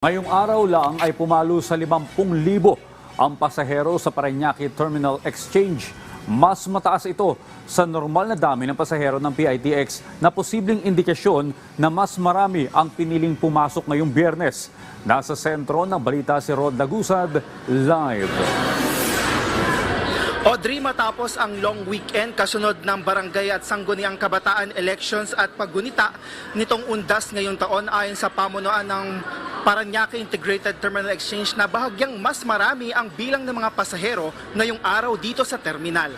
Ngayong araw lang ay pumalo sa 50,000 ang pasahero sa Parañaque Terminal Exchange. Mas mataas ito sa normal na dami ng pasahero ng PITX na posibleng indikasyon na mas marami ang piniling pumasok ngayong Biyernes. Nasa sentro ng balita si Rod Lagusad, live. Audrey, matapos ang long weekend kasunod ng barangay at sangguniang kabataan elections at paggunita nitong undas ngayong taon ayon sa pamunuan ng Parañaque Integrated Terminal Exchange na bahagyang mas marami ang bilang ng mga pasahero ngayong araw dito sa terminal.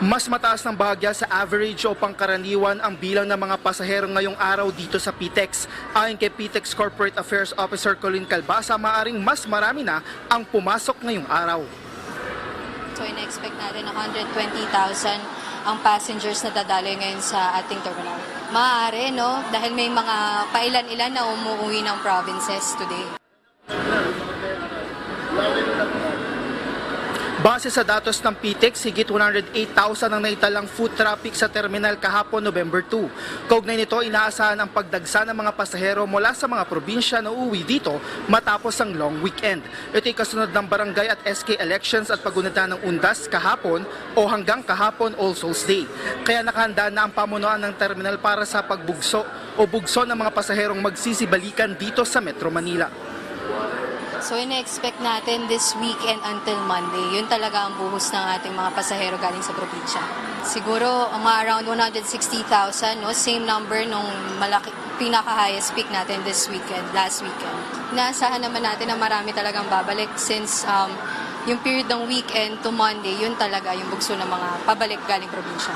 Mas mataas ng bahagya sa average o pangkaraniwan ang bilang ng mga pasahero ngayong araw dito sa PITEX. Ayon kay PITEX Corporate Affairs Officer Colleen Calbasa, maaring mas marami na ang pumasok ngayong araw. So in-expect natin 120,000 ang passengers na dadaloy ngayon sa ating terminal. Maaari, no? Dahil may mga pailan-ilan na umuwi ng provinces today. Base sa datos ng PITEX, higit 108,000 ang naitalang foot traffic sa terminal kahapon November 2. Kaugnay nito, inaasahan ang pagdagsa ng mga pasahero mula sa mga probinsya na uuwi dito matapos ang long weekend. Ito'y kasunod ng barangay at SK elections at paggunita ng undas kahapon o hanggang kahapon All Souls Day. Kaya nakahanda na ang pamunuan ng terminal para sa pagbugso o bugso ng mga pasaherong magsisibalikan dito sa Metro Manila. So ine-expect natin this weekend until Monday. Yun talaga ang buhos ng ating mga pasahero galing sa probinsya. Siguro mga around 160,000, no? Same number nung pinaka-highest peak natin this weekend, last weekend. Inaasahan naman natin na marami talagang babalik since yung period ng weekend to Monday, yun talaga yung bugso ng mga pabalik galing probinsya.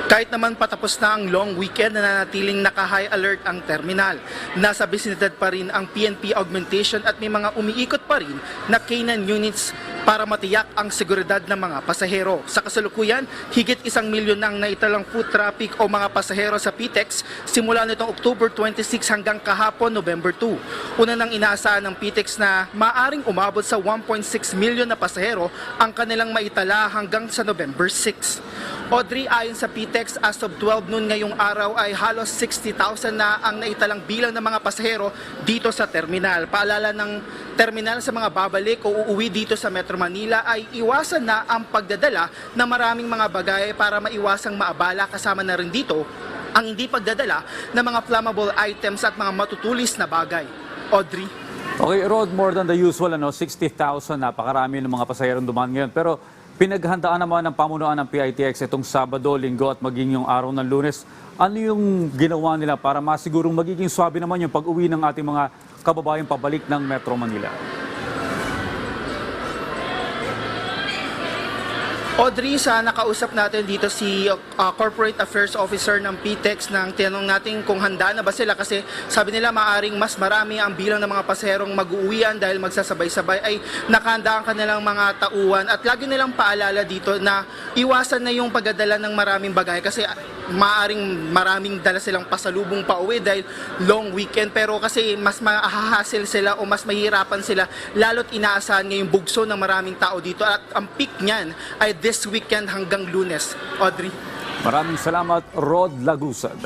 Kahit naman patapos na ang long weekend, nananatiling naka-high alert ang terminal. Nasa bisinidad pa rin ang PNP augmentation at may mga umiikot pa rin na K9 units para matiyak ang seguridad ng mga pasahero. Sa kasalukuyan, higit 1 milyon ang naitalang foot traffic o mga pasahero sa PITEX simula nitong October 26 hanggang kahapon November 2. Una nang inaasahan ng PITEX na maaring umabot sa 1.6 milyon na pasahero ang kanilang maitala hanggang sa November 6. Audrey, ayon sa PITEX, as of 12 noon ngayong araw ay halos 60,000 na ang naitalang bilang ng mga pasahero dito sa terminal. Paalala ng terminal sa mga babalik o uuwi dito sa Metro Manila ay iwasan na ang pagdadala ng maraming mga bagay para maiwasang maabala, kasama na rin dito ang hindi pagdadala ng mga flammable items at mga matutulis na bagay. Audrey? Okay, Rod, more than the usual, 60,000, napakarami ng mga pasahero dumaan ngayon. Pero pinaghandaan naman ng pamunuan ng PITX itong Sabado, Linggo at maging yung araw ng Lunes. Ano yung ginawa nila para masigurong magiging swabe naman yung pag-uwi ng ating mga kababayang pabalik ng Metro Manila? Audrey, sa nakausap natin dito si Corporate Affairs Officer ng PITEX nang tinanong natin kung handa na ba sila kasi sabi nila maaring mas marami ang bilang ng mga pasaherong mag-uuwian dahil magsasabay-sabay ay nakahanda ang kanilang mga tauhan at lagi nilang paalala dito na iwasan na yung pagdadala ng maraming bagay kasi maaring maraming dala silang pasalubong pa uwi dahil long weekend, pero kasi mas mahahassle sila o mas mahihirapan sila lalo't inaasahan ngayong bugso ng maraming tao dito at ang peak niyan ay this weekend hanggang Lunes. Audrey? Maraming salamat, Rod Lagusad.